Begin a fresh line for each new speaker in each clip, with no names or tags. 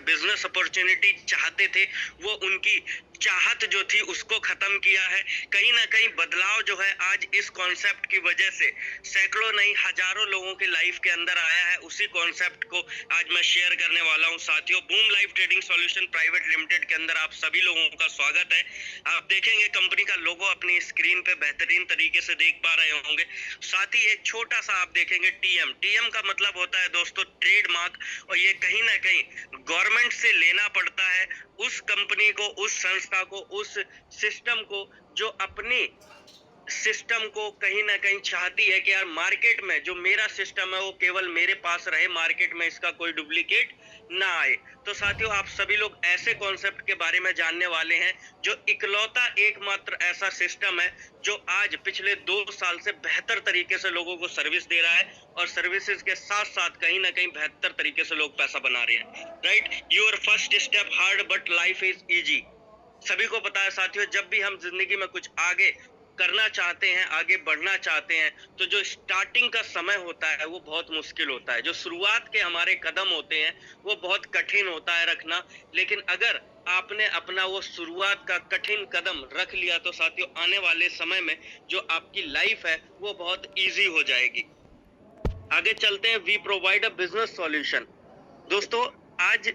Business opportunity चाहते थे वो उनकी चाहत जो थी उसको खत्म किया है। कहीं ना कहीं बदलाव जो है आज इस कॉन्सेप्ट की वजह से सैकड़ों नहीं हजारों लोगों की लाइफ के अंदर आया है। उसी कॉन्सेप्ट को आज मैं शेयर करने वाला हूं साथियों। Boom life trading solution private limited के अंदर आप सभी लोगों का स्वागत है। आप देखेंगे कंपनी का लोगो अपनी स्क्रीन पे बेहतरीन तरीके से देख पा रहे होंगे। साथ ही एक छोटा सा आप देखेंगे टीएम का मतलब होता है दोस्तों ट्रेडमार्क, और ये कहीं ना कहीं गवर्नमेंट से लेना पड़ता है उस कंपनी को, उस संस्था को, उस सिस्टम को जो अपनी सिस्टम को कहीं ना कहीं चाहती है कि यार मार्केट में जो मेरा सिस्टम है वो केवल मेरे पास रहे, मार्केट में इसका कोई डुप्लीकेट ना आए। तो साथियों आप सभी लोग ऐसे कॉन्सेप्ट के बारे में जानने वाले हैं जो इकलौता एकमात्र ऐसा सिस्टम है जो आज पिछले 2 साल से बेहतर तरीके से लोगों को सर्विस दे रहा है, और सर्विसेज के साथ साथ कहीं ना कहीं बेहतर तरीके से लोग पैसा बना रहे हैं। Right, your first step hard but life is easy. सभी को पता है साथियों, जब भी हम जिंदगी में कुछ आगे करना चाहते हैं, आगे बढ़ना चाहते हैं, तो जो स्टार्टिंग का समय होता है वो बहुत मुश्किल होता है। जो शुरुआत के हमारे कदम होते हैं वो बहुत कठिन होता है रखना, लेकिन अगर आपने अपना वो शुरुआत का कठिन कदम रख लिया तो साथियों आने वाले समय में जो आपकी लाइफ है वो बहुत इजी हो जाएगी। आगे चलते हैं। We provide a business solution. दोस्तों आज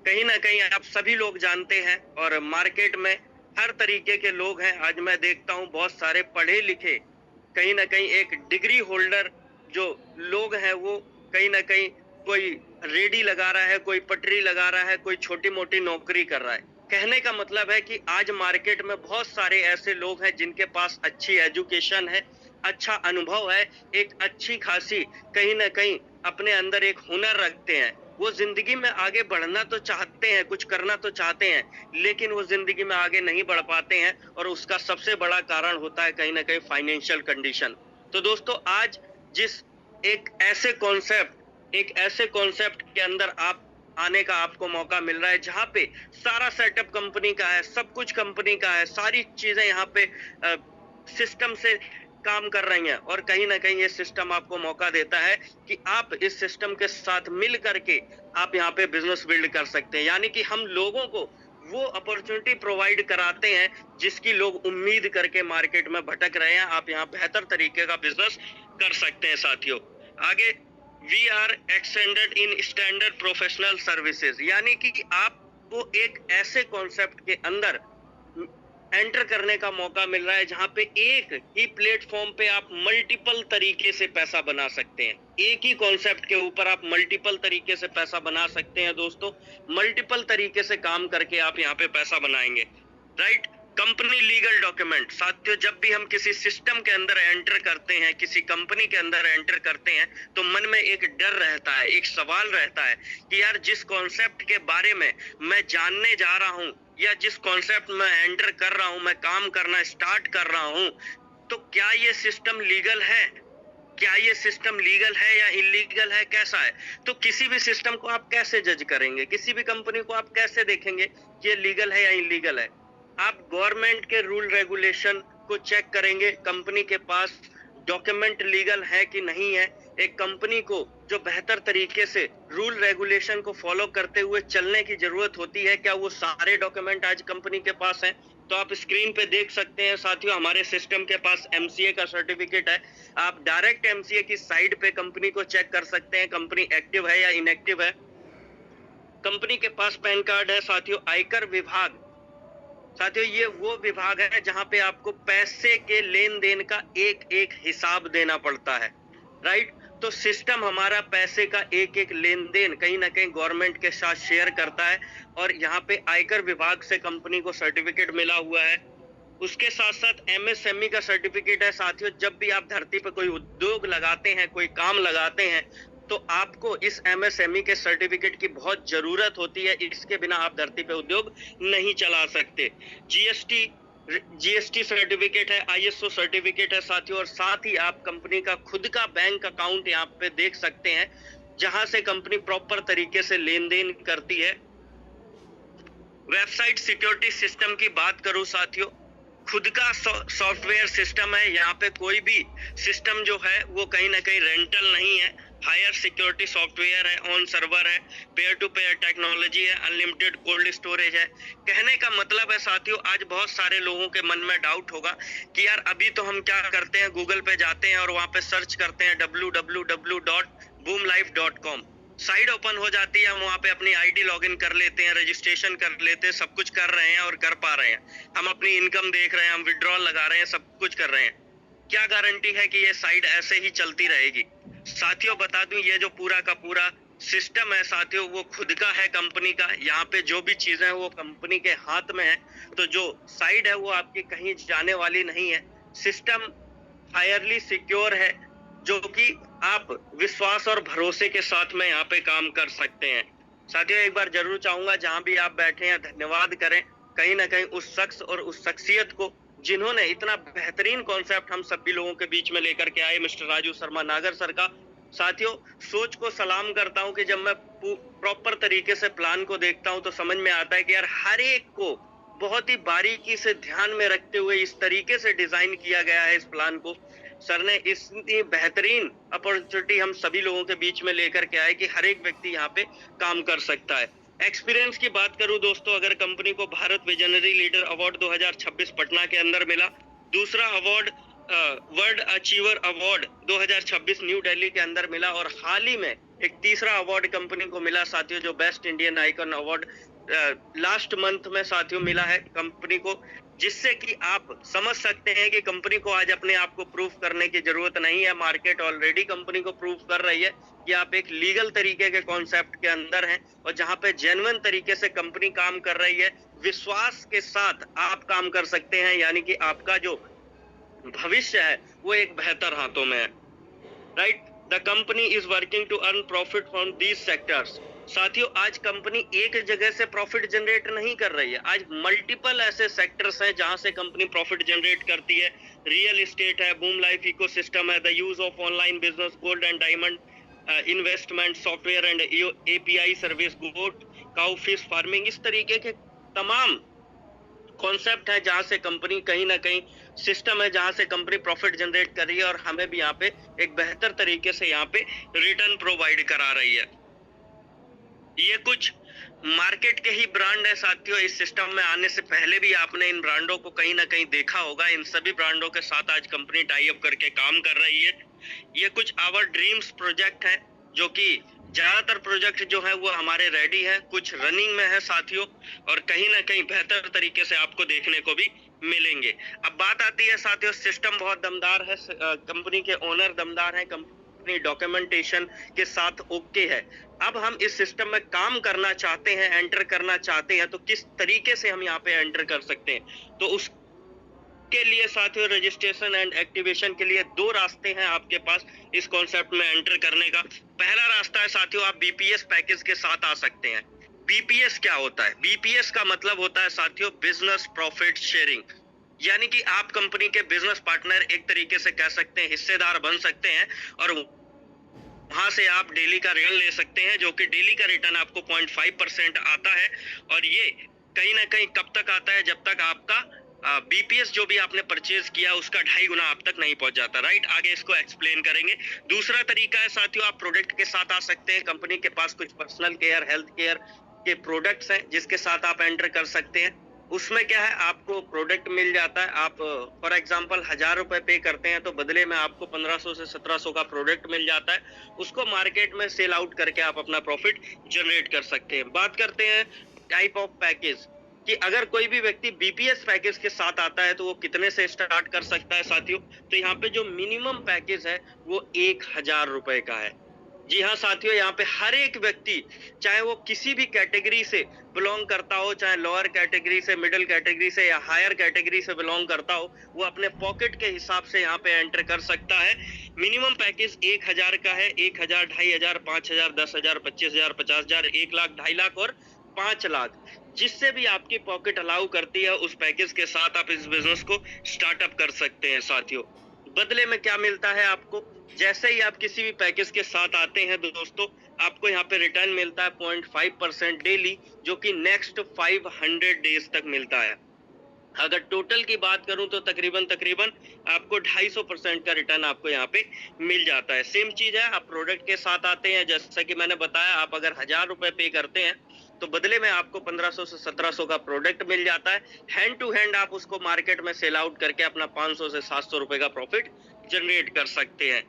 कहीं ना कहीं आप सभी लोग जानते हैं और मार्केट में हर तरीके के लोग हैं। आज मैं देखता हूं बहुत सारे पढ़े लिखे कहीं ना कहीं एक डिग्री होल्डर जो लोग हैं वो कहीं ना कहीं कोई रेडी लगा रहा है, कोई पटरी लगा रहा है, कोई छोटी मोटी नौकरी कर रहा है। कहने का मतलब है कि आज मार्केट में बहुत सारे ऐसे लोग हैं जिनके पास अच्छी एजुकेशन है, अच्छा अनुभव है, एक अच्छी खासी कहीं ना कहीं अपने अंदर एक हुनर रखते हैं। वो जिंदगी में आगे बढ़ना तो चाहते हैं, कुछ करना तो चाहते हैं, लेकिन वो जिंदगी में आगे नहीं बढ़ पाते हैं, और उसका सबसे बड़ा कारण होता है कहीं ना कहीं फाइनेंशियल कंडीशन। तो दोस्तों आज जिस एक ऐसे कॉन्सेप्ट के अंदर आप आने का आपको मौका मिल रहा है जहां पे सारा सेटअप कंपनी का है, सब कुछ कंपनी का है, सारी चीजें यहाँ पे सिस्टम से काम कर रही हैं, और कहीं ना कहीं ये सिस्टम आपको मौका देता है कि आप इस सिस्टम के साथ मिल करके आप यहाँ पे बिजनेस बिल्ड कर सकते हैं। यानी कि हम लोगों को वो अपॉर्चुनिटी प्रोवाइड कराते हैं जिसकी लोग उम्मीद करके मार्केट में भटक रहे हैं। आप यहाँ बेहतर तरीके का बिजनेस कर सकते हैं साथियों। आगे we are extended in standard professional services, यानी कि आपको एक ऐसे कॉन्सेप्ट के अंदर एंटर करने का मौका मिल रहा है जहां पे एक ही प्लेटफॉर्म पे आप मल्टीपल तरीके से पैसा बना सकते हैं। एक ही कॉन्सेप्ट के ऊपर आप मल्टीपल तरीके से पैसा बना सकते हैं दोस्तों। मल्टीपल तरीके से काम करके आप यहाँ पे पैसा बनाएंगे। Right, company legal document. साथियों जब भी हम किसी सिस्टम के अंदर एंटर करते हैं, किसी कंपनी के अंदर एंटर करते हैं, तो मन में एक डर रहता है, एक सवाल रहता है कि यार जिस कॉन्सेप्ट के बारे में मैं जानने जा रहा हूं या जिस कॉन्सेप्ट में एंटर कर रहा हूं, मैं काम करना स्टार्ट कर रहा हूं, तो क्या ये सिस्टम लीगल है? क्या ये सिस्टम लीगल है या इलीगल है, कैसा है? तो किसी भी सिस्टम को आप कैसे जज करेंगे? किसी भी कंपनी को आप कैसे देखेंगे कि ये लीगल है या इलीगल है? आप गवर्नमेंट के रूल रेगुलेशन को चेक करेंगे, कंपनी के पास डॉक्यूमेंट लीगल है कि नहीं है। एक कंपनी को जो बेहतर तरीके से रूल रेगुलेशन को फॉलो करते हुए चलने की जरूरत होती है, क्या वो सारे डॉक्यूमेंट आज कंपनी के पास हैं? तो आप स्क्रीन पे देख सकते हैं साथियों, हमारे सिस्टम के पास एमसीए का सर्टिफिकेट है। आप डायरेक्ट एमसीए की साइड पे कंपनी को चेक कर सकते हैं, कंपनी एक्टिव है या इनएक्टिव है। कंपनी के पास पैन कार्ड है साथियों। आयकर विभाग, साथियों ये वो विभाग है जहां पे आपको पैसे के लेन देन का एक एक हिसाब देना पड़ता है। राइट, तो सिस्टम हमारा पैसे का एक एक लेन देन कहीं ना कहीं गवर्नमेंट के साथ शेयर करता है, और यहाँ पे आयकर विभाग से कंपनी को सर्टिफिकेट मिला हुआ है। उसके साथ साथ एमएसएमई का सर्टिफिकेट है साथियों। जब भी आप धरती पर कोई उद्योग लगाते हैं, कोई काम लगाते हैं, तो आपको इस एमएसएमई के सर्टिफिकेट की बहुत जरूरत होती है। इसके बिना आप धरती पे उद्योग नहीं चला सकते। जीएसटी सर्टिफिकेट है, आईएसओ सर्टिफिकेट है साथियों, और साथ ही आप कंपनी का खुद का बैंक अकाउंट यहाँ पे देख सकते हैं जहां से कंपनी प्रॉपर तरीके से लेन देन करती है। वेबसाइट सिक्योरिटी सिस्टम की बात करूं साथियों, खुद का सॉफ्टवेयर सिस्टम है। यहाँ पे कोई भी सिस्टम जो है वो कहीं ना कहीं रेंटल नहीं है। हायर सिक्योरिटी सॉफ्टवेयर है, ऑन सर्वर है, पेयर टू पेयर टेक्नोलॉजी है, अनलिमिटेड कोल्ड स्टोरेज है। कहने का मतलब है साथियों, आज बहुत सारे लोगों के मन में डाउट होगा कि यार अभी तो हम क्या करते हैं, गूगल पे जाते हैं और वहां पे सर्च करते हैं www.boomlife.com, साइट ओपन हो जाती है, हम वहाँ पे अपनी आईडी लॉगिन कर लेते हैं, रजिस्ट्रेशन कर लेते हैं, सब कुछ कर रहे हैं और कर पा रहे हैं, हम अपनी इनकम देख रहे हैं, हम विड्रॉल लगा रहे हैं, सब कुछ कर रहे हैं। क्या गारंटी है कि ये साइट ऐसे ही चलती रहेगी? साथियों बता दूं, ये जो पूरा का पूरा सिस्टम है साथियों, वो खुद का है कंपनी का। यहाँ पे जो भी चीजें हैं वो कंपनी के हाथ में है, तो जो साइट है वो आपकी कहीं जाने वाली नहीं है। सिस्टम हायरली सिक्योर है, जो कि आप विश्वास और भरोसे के साथ में यहाँ पे काम कर सकते हैं। साथियों एक बार जरूर चाहूंगा जहां भी आप बैठे हैं धन्यवाद करें कहीं ना कहीं उस शख्स और उस शख्सियत को जिन्होंने इतना बेहतरीन कॉन्सेप्ट हम सभी लोगों के बीच में लेकर के आए, मिस्टर राजू शर्मा नागर सर का। साथियों सोच को सलाम करता हूं कि जब मैं प्रॉपर तरीके से प्लान को देखता हूं तो समझ में आता है कि यार हर एक को बहुत ही बारीकी से ध्यान में रखते हुए इस तरीके से डिजाइन किया गया है इस प्लान को। सर ने इतनी बेहतरीन अपॉर्चुनिटी हम सभी लोगों के बीच में लेकर के आए कि हर एक व्यक्ति यहाँ पे काम कर सकता है। एक्सपीरियंस की बात करूं दोस्तों, अगर कंपनी को Bharat visionary leader award 2026 Patna के अंदर मिला, दूसरा award world achiever award 2026 new Delhi के अंदर मिला, और हाल ही में एक तीसरा अवार्ड कंपनी को मिला साथियों, जो best Indian icon award last month में साथियों मिला है कंपनी को, जिससे कि आप समझ सकते हैं कि कंपनी को आज अपने आप को प्रूफ करने की जरूरत नहीं है। मार्केट ऑलरेडी कंपनी को प्रूफ कर रही है कि आप एक लीगल तरीके के कॉन्सेप्ट के अंदर हैं, और जहां पे जेन्युइन तरीके से कंपनी काम कर रही है, विश्वास के साथ आप काम कर सकते हैं, यानी कि आपका जो भविष्य है वो एक बेहतर हाथों में है। Right, the company is working to earn profit from these sectors. साथियों आज कंपनी एक जगह से प्रॉफिट जनरेट नहीं कर रही है, आज मल्टीपल ऐसे सेक्टर्स हैं जहां से कंपनी प्रॉफिट जनरेट करती है। रियल एस्टेट है, बूम लाइफ इकोसिस्टम है, the use of online business, gold and diamond investment, software and API service, goat cow fish farming, इस तरीके के तमाम कॉन्सेप्ट है जहां से कंपनी कहीं ना कहीं सिस्टम है जहां से कंपनी प्रॉफिट जनरेट कर रही है, और हमें भी यहाँ पे एक बेहतर तरीके से यहाँ पे रिटर्न प्रोवाइड करा रही है। ये कुछ मार्केट के ही ब्रांड है साथियों। इस सिस्टम में आने से पहले भी आपने इन ब्रांडों को कहीं ना कहीं देखा होगा। इन सभी ब्रांडों के साथ आज कंपनी टाई अप करके काम कर रही है। ये कुछ आवर ड्रीम्स प्रोजेक्ट है, जो कि ज्यादातर प्रोजेक्ट जो है वो हमारे रेडी है, कुछ रनिंग में है साथियों, और कहीं ना कहीं बेहतर तरीके से आपको देखने को भी मिलेंगे। अब बात आती है साथियों, सिस्टम बहुत दमदार है, कंपनी के ओनर दमदार है, कंपनी डॉक्यूमेंटेशन के साथ ओके है। अब हम इस सिस्टम में काम करना चाहते हैं, एंटर करना चाहते हैं, तो किस तरीके से हम यहाँ पे एंटर कर सकते हैं? तो उसके लिए साथियों रजिस्ट्रेशन एंड एक्टिवेशन के लिए दो रास्ते हैं आपके पास इस कॉन्सेप्ट में एंटर करने का। पहला रास्ता है साथियों, आप बीपीएस पैकेज के साथ आ सकते हैं। बीपीएस क्या होता है? बीपीएस का मतलब होता है साथियों बिजनेस प्रॉफिट शेयरिंग, यानी कि आप कंपनी के बिजनेस पार्टनर एक तरीके से कह सकते हैं, हिस्सेदार बन सकते हैं, और वहां से आप डेली का रिटर्न ले सकते हैं, जो कि डेली का रिटर्न आपको 0.5% आता है। और ये कहीं ना कहीं कब तक आता है? जब तक आपका बीपीएस जो भी आपने परचेज किया उसका 2.5 गुना आप तक नहीं पहुंच जाता। राइट, आगे इसको एक्सप्लेन करेंगे। दूसरा तरीका है साथियों, आप प्रोडक्ट के साथ आ सकते हैं। कंपनी के पास कुछ पर्सनल केयर, हेल्थ केयर के प्रोडक्ट्स हैं जिसके साथ आप एंटर कर सकते हैं। उसमें क्या है, आपको प्रोडक्ट मिल जाता है। आप फॉर एग्जांपल 1000 रुपए पे करते हैं तो बदले में आपको 1500 से 1700 का प्रोडक्ट मिल जाता है। उसको मार्केट में सेल आउट करके आप अपना प्रॉफिट जनरेट कर सकते हैं। बात करते हैं टाइप ऑफ पैकेज कि अगर कोई भी व्यक्ति बीपीएस पैकेज के साथ आता है तो वो कितने से स्टार्ट कर सकता है साथियों। तो यहाँ पे जो मिनिमम पैकेज है वो 1000 रुपए का है। जी हाँ साथियों, यहाँ पे हर एक व्यक्ति, चाहे वो किसी भी कैटेगरी से बिलोंग करता हो, चाहे लोअर कैटेगरी से, मिडिल कैटेगरी से या हायर कैटेगरी से बिलोंग करता हो, वो अपने पॉकेट के हिसाब से यहाँ पे एंटर कर सकता है। मिनिमम पैकेज 1000 का है। 1000, 2500, 5000, 10,000, 25,000, 50,000, 1 लाख, 2.5 लाख और 5 लाख, जिससे भी आपकी पॉकेट अलाउ करती है उस पैकेज के साथ आप इस बिजनेस को स्टार्टअप कर सकते हैं साथियों। बदले में क्या मिलता है आपको? जैसे ही आप किसी भी पैकेज के साथ आते हैं दोस्तों, आपको यहाँ पे रिटर्न मिलता है 0.5% डेली, जो कि नेक्स्ट 500 डेज तक मिलता है। अगर टोटल की बात करूं तो तकरीबन तकरीबन आपको 250% का रिटर्न आपको यहाँ पे मिल जाता है। सेम चीज है, आप प्रोडक्ट के साथ आते हैं, जैसा कि मैंने बताया, आप अगर 1000 रुपए पे करते हैं तो बदले में आपको 1500 से 1700 का प्रोडक्ट मिल जाता है। हैंड टू हैंड आप उसको मार्केट में सेल आउट करके अपना 500 से 700 रुपए का प्रॉफिट जनरेट कर सकते हैं,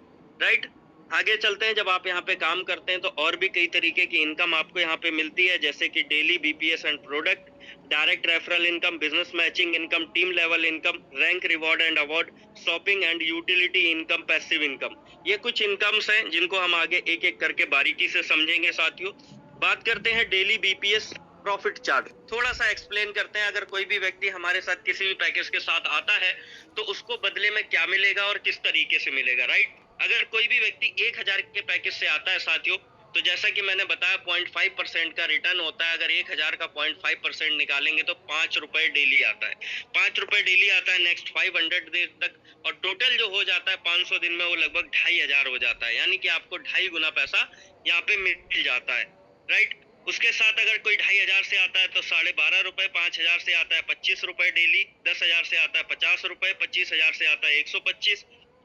राइट। आगे चलते हैं, जब आप यहाँ पे काम करते हैं तो और भी कई तरीके की इनकम आपको यहाँ पे मिलती है, जैसे कि daily BPS and product, direct referral income, business matching income, team level income, rank reward and award, shopping and utility income, passive income. ये कुछ इनकम्स हैं जिनको हम आगे एक एक करके बारीकी से समझेंगे साथियों। बात करते हैं डेली बीपीएस प्रॉफिट चार्ट, थोड़ा सा एक्सप्लेन करते हैं। अगर कोई भी व्यक्ति हमारे साथ किसी भी पैकेज के साथ आता है तो उसको बदले में क्या मिलेगा और किस तरीके से मिलेगा, राइट। अगर कोई भी व्यक्ति 1000 के पैकेज से आता है साथियों, तो जैसा कि मैंने बताया 0.5% का रिटर्न होता है। अगर 1000 का 0.5% निकालेंगे तो 5 रुपए डेली आता है, 5 रुपए डेली आता है नेक्स्ट 500 डेज तक, और टोटल जो हो जाता है 500 दिन में वो लगभग 2500 हो जाता है, यानी कि आपको 2.5 गुना पैसा यहाँ पे मिल जाता है, राइट। उसके साथ अगर कोई 2500 से आता है तो 12.5 रुपए, 5000 से आता है 25 रुपए डेली, 10,000 से आता है 50 रुपए, 25,000 से आता है 125,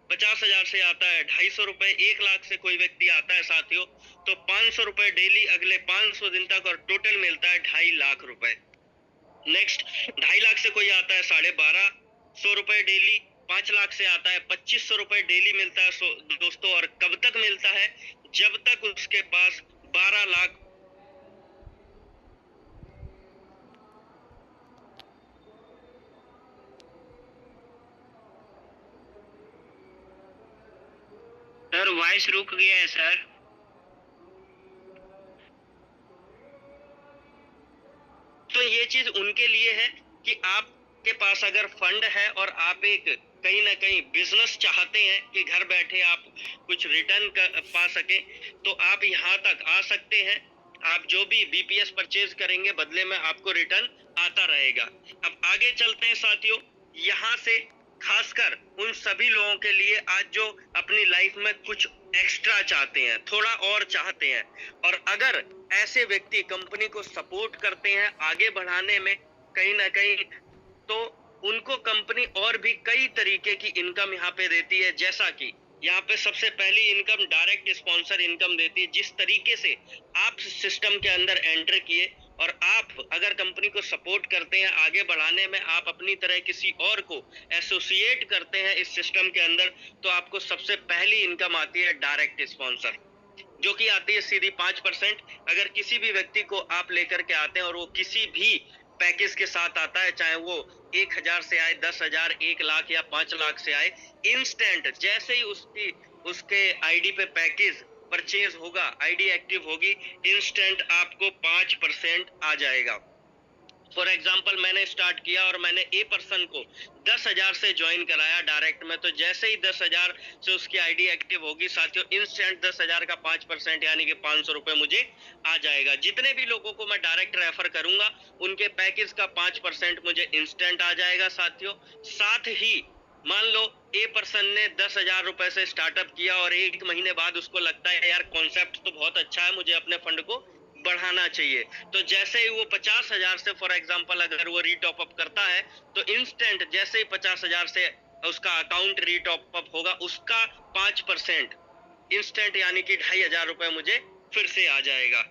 50,000 से आता है 250 रुपए, 1 लाख से कोई व्यक्ति आता है साथियों तो 500 रुपए डेली अगले 500 दिन तक, और टोटल मिलता है 2.5 लाख रुपए। नेक्स्ट 2.5 लाख से कोई आता है 1250 रुपए डेली, 5 लाख से आता है 2500 रुपए डेली मिलता है दोस्तों। और कब तक मिलता है? जब तक उसके पास 12 लाख
सर वॉइस रुक गया है सर।
तो ये चीज उनके लिए है कि आपके पास अगर फंड है और आप एक कहीं ना कहीं बिजनेस चाहते हैं कि घर बैठे आप कुछ रिटर्न पा सके, तो आप यहाँ तक आ सकते हैं। आप जो भी बीपीएस परचेज करेंगे बदले में आपको रिटर्न आता रहेगा। अब आगे चलते हैं साथियों, यहाँ से खासकर उन सभी लोगों के लिए आज जो अपनी लाइफ में कुछ एक्स्ट्रा चाहते हैं, थोड़ा और चाहते हैं, और अगर ऐसे व्यक्ति कंपनी को सपोर्ट करते हैं आगे बढ़ाने में कहीं ना कहीं, तो उनको कंपनी और भी कई तरीके की इनकम यहाँ पे देती है। जैसा कि यहाँ पे सबसे पहली इनकम डायरेक्ट स्पॉन्सर इनकम देती है। जिस तरीके से आप सिस्टम के अंदर एंटर किए और आप अगर कंपनी को सपोर्ट करते हैं आगे बढ़ाने में, आप अपनी तरह किसी और को एसोसिएट करते हैं इस सिस्टम के अंदर, तो आपको सबसे पहली इनकम आती है डायरेक्ट स्पॉन्सर, जो कि आती है सीधी 5%। अगर किसी भी व्यक्ति को आप लेकर के आते हैं और वो किसी भी पैकेज के साथ आता है, चाहे वो 1000 से आए, 10,000, 1 लाख या 5 लाख से आए, इंस्टेंट जैसे ही उसके आईडी पे पैकेज परचेज होगा, आईडी एक्टिव होगी, इंस्टेंट आपको 5% आ जाएगा। फॉर एग्जाम्पल मैंने स्टार्ट किया और मैंने ए पर्सन को 10,000 से ज्वाइन कराया डायरेक्ट में, तो जैसे ही 10,000 से उसकी आईडी एक्टिव होगी साथियों, इंस्टेंट 10,000 का 5% यानी कि 500 रुपए मुझे आ जाएगा। जितने भी लोगों को मैं डायरेक्ट रेफर करूंगा उनके पैकेज का 5% मुझे इंस्टेंट आ जाएगा साथियों। साथ ही मान लो ए पर्सन ने 10,000 रुपए से स्टार्टअप किया और 1 महीने बाद उसको लगता है यार कॉन्सेप्ट तो बहुत अच्छा है, मुझे अपने फंड को बढ़ाना चाहिए, तो जैसे ही वो 50,000 से फॉर एग्जांपल अगर वो रीटॉप अप करता है, तो इंस्टेंट जैसे ही 50,000 से उसका अकाउंट रीटॉप अप होगा, उसका 5% इंस्टेंट यानी कि 2,500 रुपए मुझे फिर से आ जाएगा।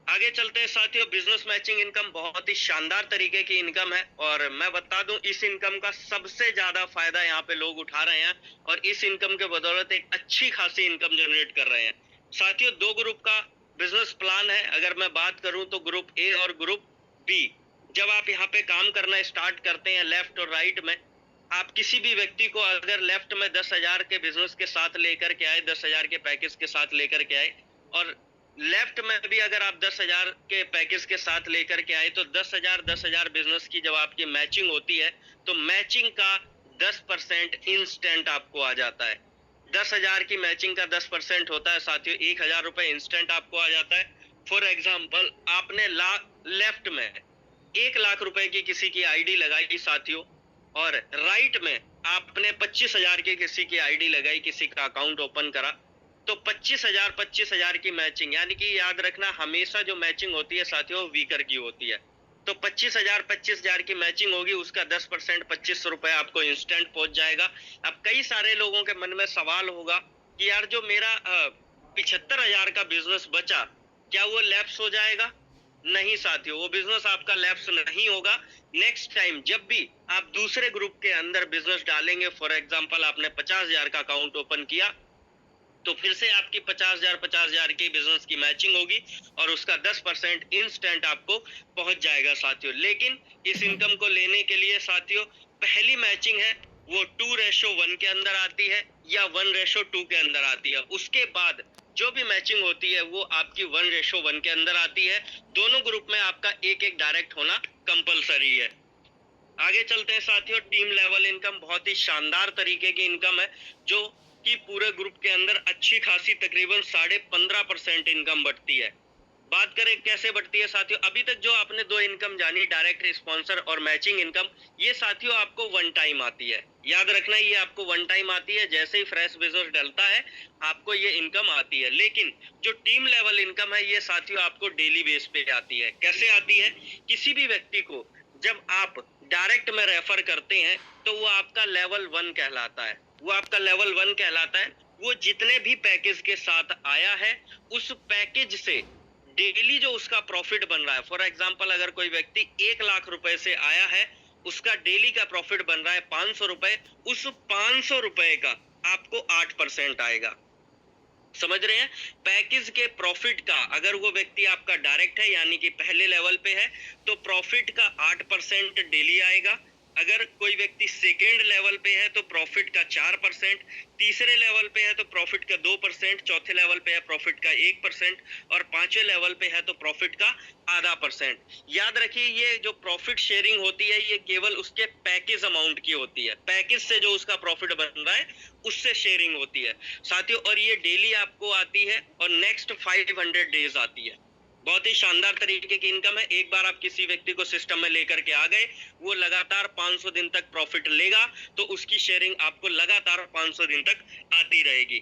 आगे चलते हैं साथियों, बिजनेस मैचिंग इनकम बहुत ही शानदार तरीके की इनकम है, और मैं बता दूं इस इनकम का सबसे ज्यादा फायदा यहाँ पे लोग उठा रहे हैं, और इस इनकम के बदौलत एक अच्छी खासी इनकम जनरेट कर रहे हैं साथियों। 2 ग्रुप का बिजनेस प्लान है, अगर मैं बात करूं तो ग्रुप ए और ग्रुप बी। जब आप यहाँ पे काम करना स्टार्ट करते हैं लेफ्ट और राइट में, आप किसी भी व्यक्ति को अगर लेफ्ट में 10,000 के बिजनेस के साथ लेकर के आए, 10,000 के पैकेज के साथ लेकर के आए, और लेफ्ट में भी अगर आप 10,000 के पैकेज के साथ लेकर के आए, तो 10,000 बिजनेस की जब आपकी मैचिंग होती है तो मैचिंग का 10% इंस्टेंट आपको आ जाता है। 10,000 की मैचिंग का 10% होता है साथियों, 1,000 रुपए इंस्टेंट आपको आ जाता है। फॉर एग्जाम्पल आपने लेफ्ट में 1 लाख रुपए की किसी की आईडी लगाई साथियों, और राइट में आपने 25,000 की किसी की आईडी लगाई, किसी का अकाउंट ओपन करा, तो 25,000 की मैचिंग, यानी कि याद रखना हमेशा जो मैचिंग होती है साथियों वीकर की होती है। तो 25,000 की मैचिंग होगी, उसका 10% 2500 रुपए आपको इंस्टेंट पहुंच जाएगा। अब कई सारे लोगों के मन में सवाल होगा कि यार जो मेरा 75,000 का बिजनेस बचा, क्या वो लैप्स हो जाएगा? नहीं साथियों, वो बिजनेस आपका लैप्स नहीं होगा। नेक्स्ट टाइम जब भी आप दूसरे ग्रुप के अंदर बिजनेस डालेंगे, फॉर एग्जांपल आपने 50,000 का अकाउंट ओपन किया, तो फिर से आपकी 50,000 की बिजनेस की मैचिंग होगी और उसका 10% इंस्टेंट आपको पहुंच जाएगा साथियों। लेकिन इस इनकम को लेने के लिए साथियों पहली मैचिंग है वो 2:1 के अंदर आती है या 1:2 के अंदर आती है। उसके बाद जो भी मैचिंग होती है वो आपकी 1:1 के अंदर आती है। दोनों ग्रुप में आपका एक एक डायरेक्ट होना कंपलसरी है। आगे चलते हैं साथियों, टीम लेवल इनकम बहुत ही शानदार तरीके की इनकम है जो कि पूरे ग्रुप के अंदर अच्छी खासी तकरीबन 15.5% इनकम बढ़ती है। बात करें कैसे बढ़ती है साथियों, अभी तक जो आपने दो इनकम जानी, डायरेक्ट स्पॉन्सर और मैचिंग इनकम, ये साथियों आपको वन टाइम आती है। याद रखना ये आपको वन टाइम आती है, जैसे ही फ्रेश बिजनेस डलता है आपको ये इनकम आती है। लेकिन जो टीम लेवल इनकम है ये साथियों आपको डेली बेस पे आती है। कैसे आती है? किसी भी व्यक्ति को जब आप डायरेक्ट में रेफर करते हैं तो वो आपका लेवल 1 कहलाता है। वो आपका लेवल 1 कहलाता है। वो जितने भी पैकेज के साथ आया है उस पैकेज से डेली जो उसका प्रॉफिट बन रहा है, फॉर एग्जांपल अगर कोई व्यक्ति 1 लाख रुपए से आया है, उसका डेली का प्रॉफिट बन रहा है 500 रुपए, उस 500 रुपए का आपको 8% आएगा। समझ रहे हैं? पैकेज के प्रॉफिट का अगर वो व्यक्ति आपका डायरेक्ट है यानी कि पहले लेवल पे है तो प्रॉफिट का 8% डेली आएगा। अगर कोई व्यक्ति सेकेंड लेवल पे है तो प्रॉफिट का 4%, तीसरे लेवल पे है तो प्रॉफिट का 2%, चौथे लेवल पे है प्रॉफिट का 1% और पांचवें लेवल पे है तो प्रॉफिट का आधा %। याद रखिए ये जो प्रॉफिट शेयरिंग होती है ये केवल उसके पैकेज अमाउंट की होती है। पैकेज से जो उसका प्रॉफिट बन रहा है उससे शेयरिंग होती है साथियों, और ये डेली आपको आती है और नेक्स्ट 500 डेज आती है। बहुत ही शानदार तरीके की इनकम है। एक बार आप किसी व्यक्ति को सिस्टम में लेकर के आ गए, वो लगातार 500 दिन तक प्रॉफिट लेगा तो उसकी शेयरिंग आपको लगातार 500 दिन तक आती रहेगी।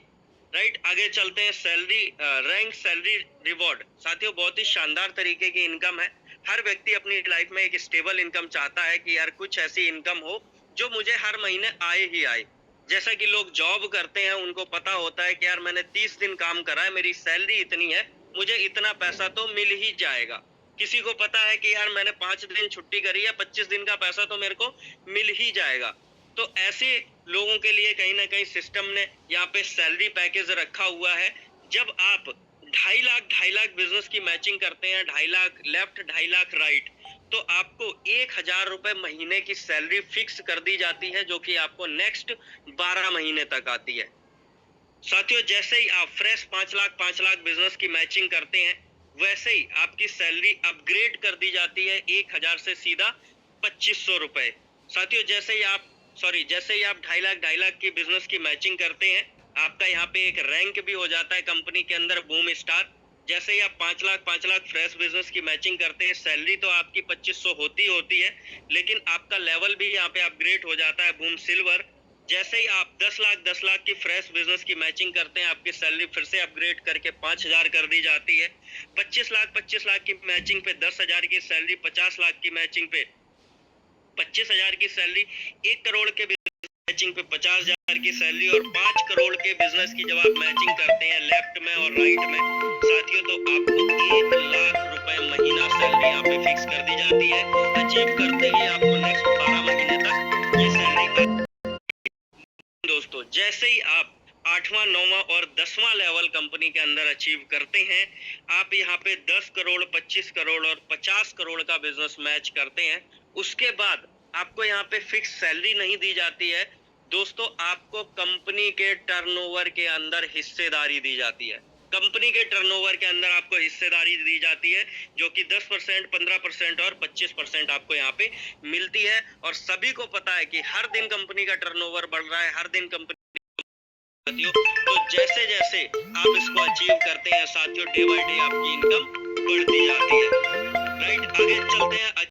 राइट, आगे चलते हैं। सैलरी रैंक, सैलरी रिवॉर्ड साथियों बहुत ही शानदार तरीके की इनकम है। हर व्यक्ति अपनी लाइफ में एक स्टेबल इनकम चाहता है कि यार कुछ ऐसी इनकम हो जो मुझे हर महीने आए ही आए। जैसा कि लोग जॉब करते हैं उनको पता होता है कि यार मैंने 30 दिन काम करा है, मेरी सैलरी इतनी है, मुझे इतना पैसा तो मिल ही जाएगा। किसी को पता है कि यार मैंने 5 दिन छुट्टी करी है, 25 दिन का पैसा तो मेरे को मिल ही जाएगा। तो ऐसे लोगों के लिए कहीं ना कहीं सिस्टम ने यहाँ पे सैलरी पैकेज रखा हुआ है। जब आप 2.5 लाख बिजनेस की मैचिंग करते हैं, 2.5 लाख लेफ्ट 2.5 लाख राइट, तो आपको 1,000 रुपए महीने की सैलरी फिक्स कर दी जाती है जो कि आपको नेक्स्ट 12 महीने तक आती है। साथियों जैसे ही आप फ्रेश 5 लाख बिजनेस की मैचिंग करते हैं वैसे ही आपकी सैलरी अपग्रेड कर दी जाती है 1,000 से सीधा 2,500 रुपए। साथियों जैसे ही आप 2.5 लाख की बिजनेस की मैचिंग करते हैं आपका यहाँ पे एक रैंक भी हो जाता है कंपनी के अंदर, बूम स्टार। जैसे ही आप 5 लाख फ्रेश बिजनेस की मैचिंग करते हैं, सैलरी तो आपकी 2,500 होती है लेकिन आपका लेवल भी यहाँ पे अपग्रेड हो जाता है, बूम सिल्वर। जैसे ही आप 10 लाख की फ्रेश बिजनेस की मैचिंग करते हैं आपकी सैलरी फिर से अपग्रेड करके 5,000 कर दी जाती है। 25 लाख की मैचिंग पे 10,000 की सैलरी, 50 लाख की मैचिंग पे 25,000 की सैलरी, 1 करोड़ के मैचिंग पे 50,000 की सैलरी और 5 करोड़ के बिजनेस की जब आप मैचिंग करते हैं लेफ्ट में और राइट में साथियों तो आपको 1 लाख रुपए महीना सैलरी यहाँ पे फिक्स कर दी जाती है। अचीव करते ही आपको नेक्स्ट 12 महीने तक ये सैलरी। दोस्तों जैसे ही आप 8वां 9वां और 10वां लेवल कंपनी के अंदर अचीव करते हैं, आप यहाँ पे 10 करोड़ 25 करोड़ और 50 करोड़ का बिजनेस मैच करते हैं, उसके बाद आपको यहाँ पे फिक्स सैलरी नहीं दी जाती है दोस्तों, आपको कंपनी के टर्नओवर के अंदर हिस्सेदारी दी जाती है। कंपनी के टर्नओवर के अंदर आपको हिस्सेदारी दी जाती है जो कि 10%, 15% और 25% आपको यहाँ पे मिलती है। और सभी को पता है कि हर दिन कंपनी का टर्नओवर बढ़ रहा है, हर दिन कंपनी तो जैसे जैसे आप इसको अचीव करते हैं साथियों डे बाय डे आपकी इनकम बढ़ती जाती है। राइट, आगे चलते हैं।